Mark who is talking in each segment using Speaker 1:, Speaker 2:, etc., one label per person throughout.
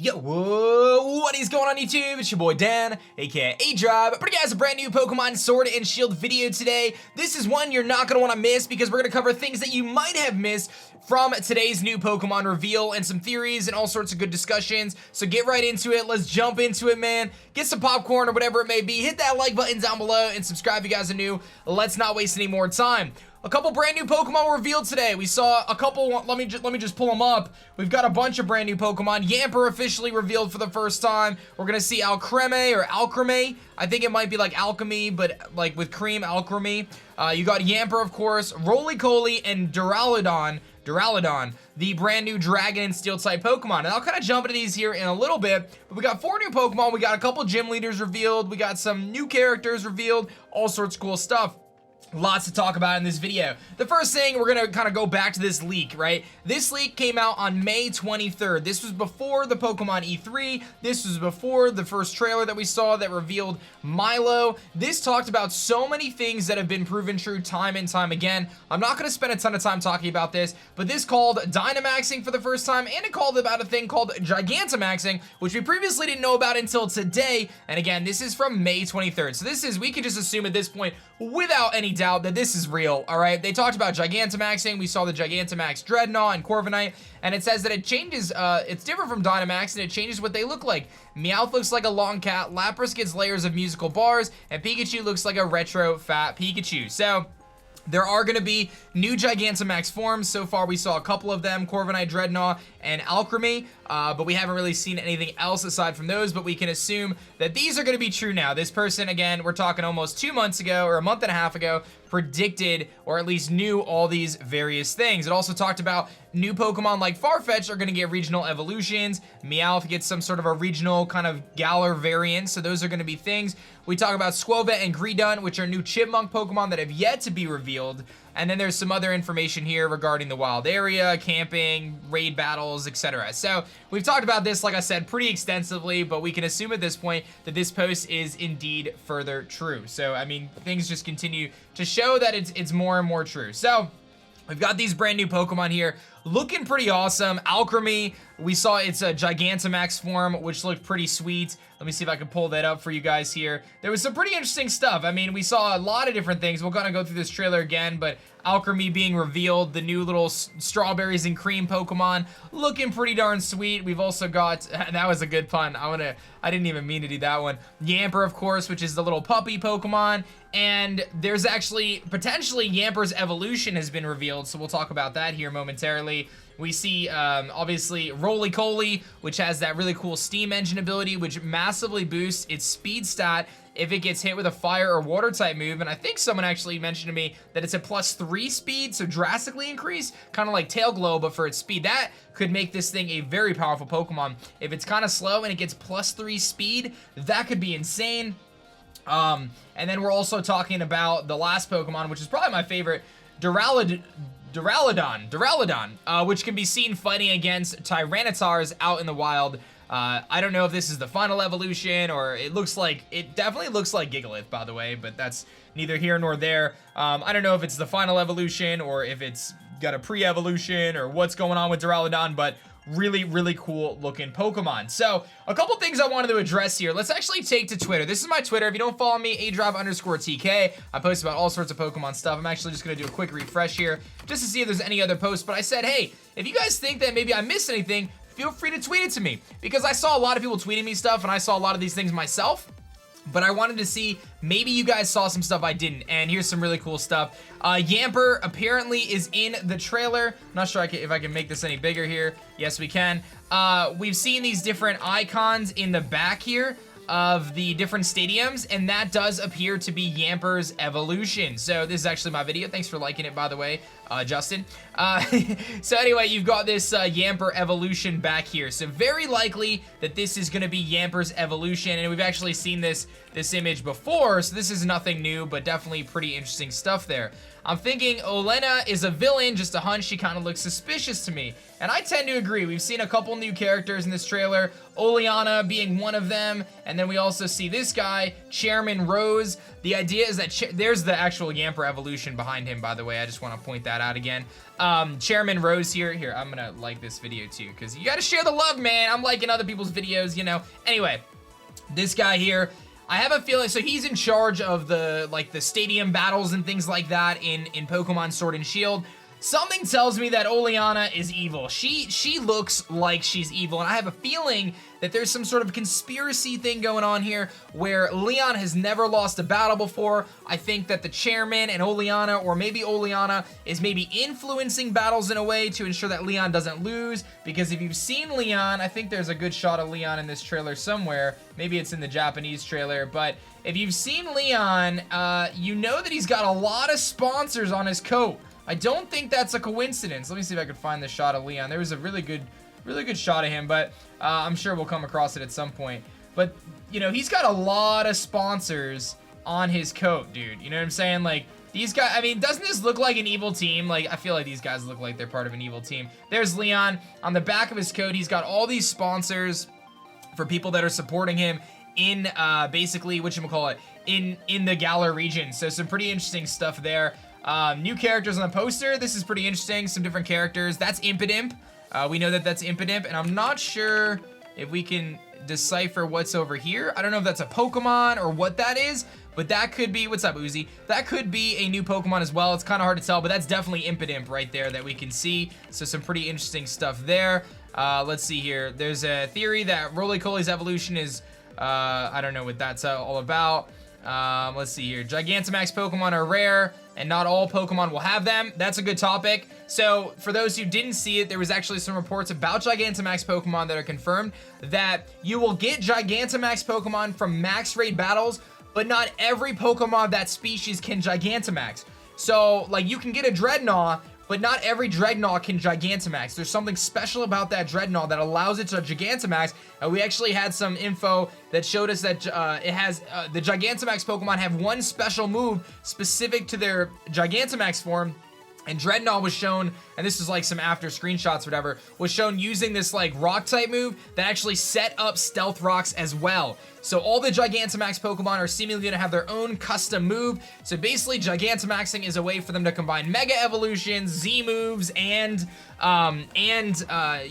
Speaker 1: Yo, whoa, what is going on YouTube? It's your boy Dan, aka aDrive, bringing you guys a brand new Pokemon Sword and Shield video today. This is one you're not going to want to miss because we're going to cover things that you might have missed from today's new Pokemon reveal and some theories and all sorts of good discussions. So get right into it. Let's jump into it, man. Get some popcorn or whatever it may be. Hit that like button down below and subscribe if you guys are new. Let's not waste any more time. A couple brand new Pokemon were revealed today. We saw a couple, let me just pull them up. We've got a bunch of brand new Pokemon. Yammer officially revealed for the first time. We're gonna see Alcremie or Alcremie. I think it might be like alchemy, but like with cream, Alcremie. You got Yammer, of course, Roly-Coly, and Doral Adan, the brand new Dragon and Steel type Pokemon. And I'll kind of jump into these here in a little bit, but we got 4 new Pokemon. We got a couple gym leaders revealed. We got some new characters revealed, all sorts of cool stuff. Lots to talk about in this video. The first thing, we're gonna kind of go back to this leak, right? This leak came out on May 23rd. This was before the Pokemon E3. This was before the first trailer that we saw that revealed Milo. This talked about so many things that have been proven true time and time again. I'm not gonna spend a ton of time talking about this, but this called Dynamaxing for the first time, and it called about a thing called Gigantamaxing, which we previously didn't know about until today. And again, this is from May 23rd. So this is, we can just assume at this point, without any doubt, that this is real, all right? They talked about Gigantamaxing. We saw the Gigantamax Dreadnought and Corviknight, and it says that it changes, it's different from Dynamax, and it changes what they look like. Meowth looks like a long cat, Lapras gets layers of musical bars, and Pikachu looks like a retro fat Pikachu. So there are going to be new Gigantamax forms. So far, we saw a couple of them, Corviknight, Dreadnought, and Alcremie, but we haven't really seen anything else aside from those, but we can assume that these are going to be true now. This person, again, we're talking almost 2 months ago, or a month and a half ago, predicted, or at least knew all these various things. It also talked about new Pokemon like Farfetch are going to get regional evolutions. Meowth gets some sort of a regional kind of Galar variant, so those are going to be things. We talk about Squovet and Greedon, which are new Chipmunk Pokemon that have yet to be revealed. And then there's some other information here regarding the wild area, camping, raid battles, etc. So we've talked about this, like I said, pretty extensively, but we can assume at this point that this post is indeed further true. So, I mean, things just continue to show that it's more and more true. So we've got these brand new Pokemon here, looking pretty awesome. Alcremie, we saw it's a Gigantamax form, which looked pretty sweet. Let me see if I can pull that up for you guys here. There was some pretty interesting stuff. I mean, we saw a lot of different things. We're gonna go through this trailer again, but Alcremie being revealed, the new little strawberries and cream Pokemon, looking pretty darn sweet. We've also got, that was a good pun. I didn't even mean to do that one. Yammer, of course, which is the little puppy Pokemon. And there's actually, potentially, Yammer's evolution has been revealed, so we'll talk about that here momentarily. We see, obviously, Roly-Coly, which has that really cool steam engine ability, which massively boosts its speed stat if it gets hit with a fire or water type move. And I think someone actually mentioned to me that it's a +3 speed, so drastically increased, kind of like Tail Glow, but for its speed. That could make this thing a very powerful Pokemon. If it's kind of slow and it gets +3 speed, that could be insane. And then we're also talking about the last Pokemon, which is probably my favorite, Doral Adan, which can be seen fighting against Tyrannitars out in the wild. I don't know if this is the final evolution, or it definitely looks like Gigalith, by the way, but that's neither here nor there. I don't know if it's the final evolution, or if it's got a pre-evolution, or what's going on with Doral Adan, but really, really cool looking Pokemon. So a couple things I wanted to address here. Let's actually take to Twitter. This is my Twitter. If you don't follow me, aDrive_TK. I post about all sorts of Pokemon stuff. I'm actually just gonna do a quick refresh here just to see if there's any other posts. But I said, hey, if you guys think that maybe I missed anything, feel free to tweet it to me, because I saw a lot of people tweeting me stuff and I saw a lot of these things myself. But I wanted to see, maybe you guys saw some stuff I didn't, and here's some really cool stuff. Yammer apparently is in the trailer. I'm not sure if I can make this any bigger here. Yes, we can. We've seen these different icons in the back here of the different stadiums, and that does appear to be Yammer's evolution. So this is actually my video. Thanks for liking it, by the way, Justin. So anyway, you've got this Yammer evolution back here. So very likely that this is going to be Yammer's evolution, and we've actually seen this image before, so this is nothing new, but definitely pretty interesting stuff there. I'm thinking Olena is a villain, just a hunch. She kind of looks suspicious to me. And I tend to agree. We've seen a couple new characters in this trailer, Oleana being one of them, and then we also see this guy, Chairman Rose. The idea is that there's the actual Yammer evolution behind him, by the way. I just want to point that out again. Chairman Rose here. Here, I'm gonna like this video too, because you gotta share the love, man. I'm liking other people's videos, you know. Anyway, this guy here, I have a feeling, so he's in charge of the stadium battles and things like that in Pokemon Sword and Shield. Something tells me that Oleana is evil. She looks like she's evil, and I have a feeling that there's some sort of conspiracy thing going on here where Leon has never lost a battle before. I think that the chairman and Oleana, or maybe Oleana, is maybe influencing battles in a way to ensure that Leon doesn't lose, because if you've seen Leon, I think there's a good shot of Leon in this trailer somewhere. Maybe it's in the Japanese trailer, but if you've seen Leon, you know that he's got a lot of sponsors on his coat. I don't think that's a coincidence. Let me see if I can find the shot of Leon. There was a really good shot of him, but I'm sure we'll come across it at some point. But, you know, he's got a lot of sponsors on his coat, dude. You know what I'm saying? Like, these guys, I mean, doesn't this look like an evil team? Like, I feel like these guys look like they're part of an evil team. There's Leon. On the back of his coat, he's got all these sponsors for people that are supporting him in, basically, whatchamacallit, in the Galar region. So some pretty interesting stuff there. New characters on the poster. This is pretty interesting. Some different characters. That's Impidimp. We know that that's Impidimp, and I'm not sure if we can decipher what's over here. I don't know if that's a Pokemon or what that is, but that could be, what's up, Uzi? That could be a new Pokemon as well. It's kind of hard to tell, but that's definitely Impidimp right there that we can see. So some pretty interesting stuff there. Let's see here. There's a theory that Roly-Coly's evolution is, I don't know what that's all about. Let's see here. Gigantamax Pokemon are rare, and not all Pokemon will have them. That's a good topic. So, for those who didn't see it, there was actually some reports about Gigantamax Pokemon that are confirmed that you will get Gigantamax Pokemon from max raid battles, but not every Pokemon of that species can Gigantamax. So, like, you can get a Dreadnought, but not every Dreadnought can Gigantamax. There's something special about that Dreadnought that allows it to Gigantamax, and we actually had some info that showed us that it has, the Gigantamax Pokemon have one special move specific to their Gigantamax form, and Dreadnought was shown, and this is like some after screenshots or whatever, was shown using this like rock type move that actually set up stealth rocks as well. So all the Gigantamax Pokemon are seemingly going to have their own custom move. So basically Gigantamaxing is a way for them to combine Mega Evolutions, Z moves, and you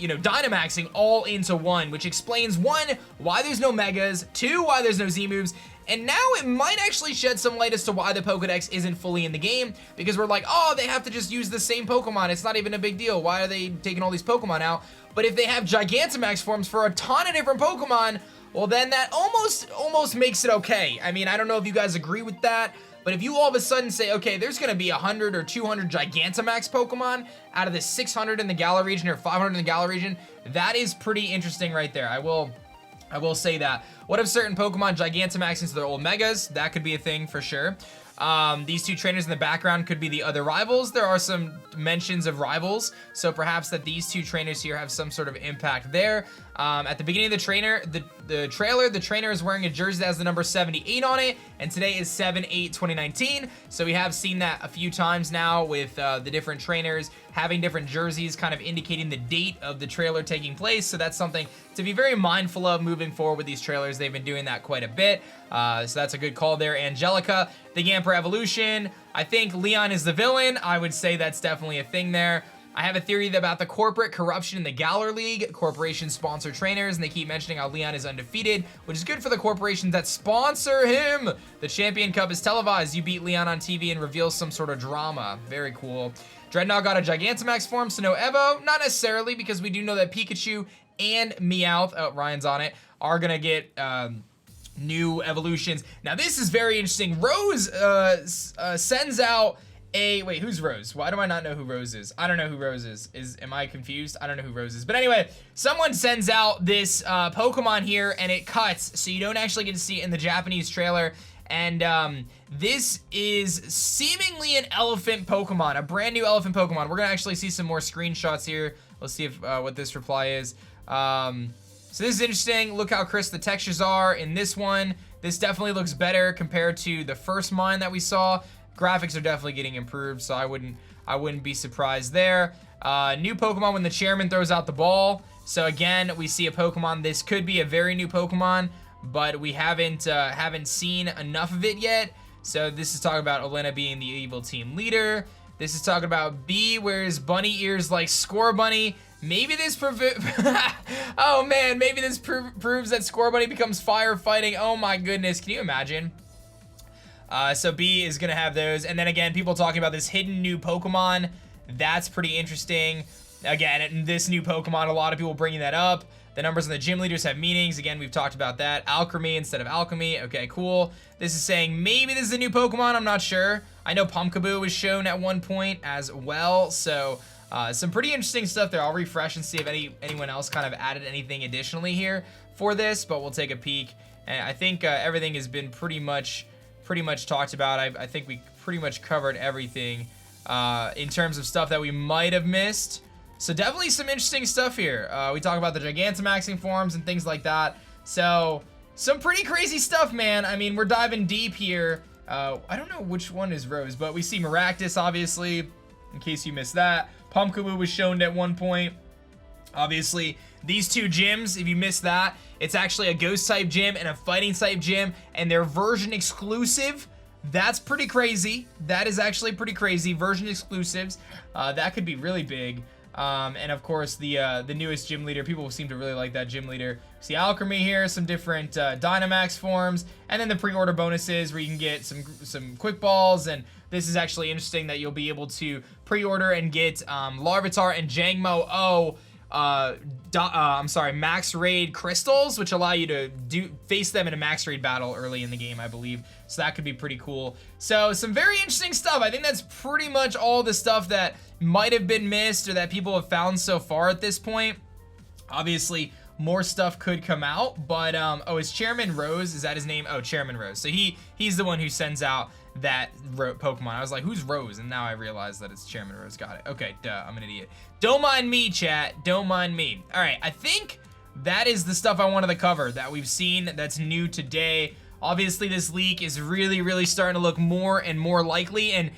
Speaker 1: know, Dynamaxing all into one, which explains, one, why there's no Megas, two, why there's no Z moves, and now it might actually shed some light as to why the Pokedex isn't fully in the game, because we're like, oh, they have to just use the same Pokemon. It's not even a big deal. Why are they taking all these Pokemon out? But if they have Gigantamax forms for a ton of different Pokemon, well, then that almost makes it okay. I mean, I don't know if you guys agree with that, but if you all of a sudden say, okay, there's gonna be 100 or 200 Gigantamax Pokemon out of the 600 in the Galar region or 500 in the Galar region, that is pretty interesting right there. I will say that. What if certain Pokemon Gigantamax into their old Megas? That could be a thing for sure. These two trainers in the background could be the other rivals. There are some mentions of rivals, so perhaps that these two trainers here have some sort of impact there. At the beginning of the trailer, the trainer is wearing a jersey that has the number 78 on it, and today is 7/8/2019. So we have seen that a few times now with the different trainers having different jerseys, kind of indicating the date of the trailer taking place. So that's something to be very mindful of moving forward with these trailers. They've been doing that quite a bit. So that's a good call there. Angelica, the Yammer evolution. I think Leon is the villain. I would say that's definitely a thing there. I have a theory about the corporate corruption in the Galar League. Corporations sponsor trainers, and they keep mentioning how Leon is undefeated, which is good for the corporations that sponsor him. The Champion Cup is televised. You beat Leon on TV and reveal some sort of drama. Very cool. Dreadnought got a Gigantamax form, so no Evo. Not necessarily, because we do know that Pikachu and Meowth, oh, Ryan's on it, are gonna get new evolutions. Now this is very interesting. Rose sends out a, wait, who's Rose? Why do I not know who Rose is? I don't know who Rose is. Am I confused? I don't know who Rose is. But anyway, someone sends out this Pokemon here, and it cuts, so you don't actually get to see it in the Japanese trailer. And this is seemingly an elephant Pokemon, a brand new elephant Pokemon. We're gonna actually see some more screenshots here. Let's see if what this reply is. So this is interesting. Look how crisp the textures are in this one. This definitely looks better compared to the first mine that we saw. graphics are definitely getting improved, so I wouldn't be surprised there. New Pokemon when the chairman throws out the ball. So again, we see a Pokemon. This could be a very new Pokemon, but we haven't seen enough of it yet. So this is talking about Elena being the evil team leader. This is talking about B wears bunny ears like Score Bunny. Maybe this oh man, maybe this proves that Score Bunny becomes firefighting. Oh my goodness, can you imagine? So B is gonna have those, and then again, people talking about this hidden new Pokemon. That's pretty interesting. Again, this new Pokemon, a lot of people bringing that up. The numbers on the gym leaders have meanings. Again, we've talked about that. Alchemy instead of alchemy. Okay, cool. This is saying maybe this is a new Pokemon. I'm not sure. I know Pumpkaboo was shown at one point as well. So some pretty interesting stuff there. I'll refresh and see if anyone else kind of added anything additionally here for this, but we'll take a peek. And I think everything has been pretty much talked about. I think we pretty much covered everything in terms of stuff that we might have missed. So definitely some interesting stuff here. We talk about the Gigantamaxing forms and things like that. So some pretty crazy stuff, man. I mean, we're diving deep here. I don't know which one is Rose, but we see Maractus, obviously, in case you missed that. Pumpkaboo was shown at one point. Obviously, these two gyms, if you missed that, it's actually a ghost type gym and a fighting type gym, and they're version exclusive. That's pretty crazy. That is actually pretty crazy. Version exclusives. That could be really big. And of course, the newest gym leader. People seem to really like that gym leader. See Alchemy here, some different Dynamax forms, and then the pre-order bonuses where you can get some quick balls. And this is actually interesting that you'll be able to pre-order and get Larvitar and Jangmo-O. Max Raid crystals, which allow you to face them in a Max Raid battle early in the game, I believe. So that could be pretty cool. So some very interesting stuff. I think that's pretty much all the stuff that might have been missed or that people have found so far at this point. Obviously, more stuff could come out, but oh, is Chairman Rose? Is that his name? Oh, Chairman Rose. So he's the one who sends out that Pokemon. I was like, who's Rose? And now I realize that it's Chairman Rose. Got it. Okay, duh, I'm an idiot. Don't mind me, chat. Don't mind me. All right, I think that is the stuff I wanted to cover that we've seen that's new today. Obviously, this leak is really starting to look more and more likely, and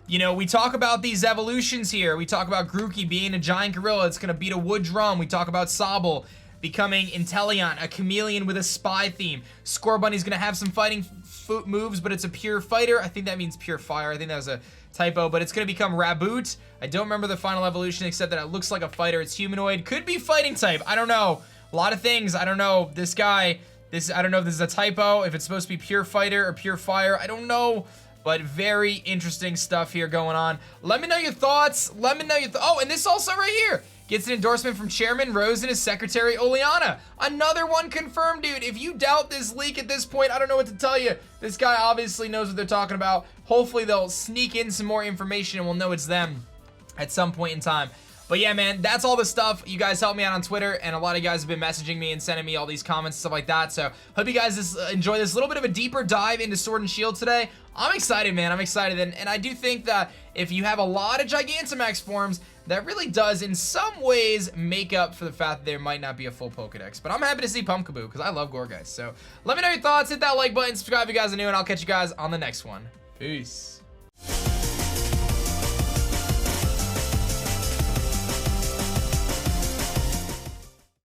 Speaker 1: you know, we talk about these evolutions here. We talk about Grookey being a giant gorilla that's gonna beat a wood drum. We talk about Sobble becoming Inteleon, a chameleon with a spy theme. Score Bunny's gonna have some fighting moves, but it's a pure fighter. I think that means pure fire. I think that was a typo, but it's gonna become Raboot. I don't remember the final evolution except that it looks like a fighter. It's humanoid. Could be fighting type. I don't know. A lot of things. I don't know. This guy, I don't know if this is a typo, if it's supposed to be pure fighter or pure fire. I don't know. But very interesting stuff here going on. Let me know your thoughts. Let me know your oh, and this also right here gets an endorsement from Chairman Rose and his secretary, Oleana. Another one confirmed, dude. If you doubt this leak at this point, I don't know what to tell you. This guy obviously knows what they're talking about. Hopefully they'll sneak in some more information and we'll know it's them at some point in time. But yeah, man, that's all the stuff. You guys helped me out on Twitter, and a lot of you guys have been messaging me and sending me all these comments and stuff like that. So hope you guys enjoy this little bit of a deeper dive into Sword and Shield today. I'm excited, man. I'm excited. And I do think that if you have a lot of Gigantamax forms, that really does, in some ways, make up for the fact that there might not be a full Pokedex. But I'm happy to see Pumpkaboo, because I love Gourgeist. So let me know your thoughts. Hit that like button. Subscribe if you guys are new, and I'll catch you guys on the next one. Peace.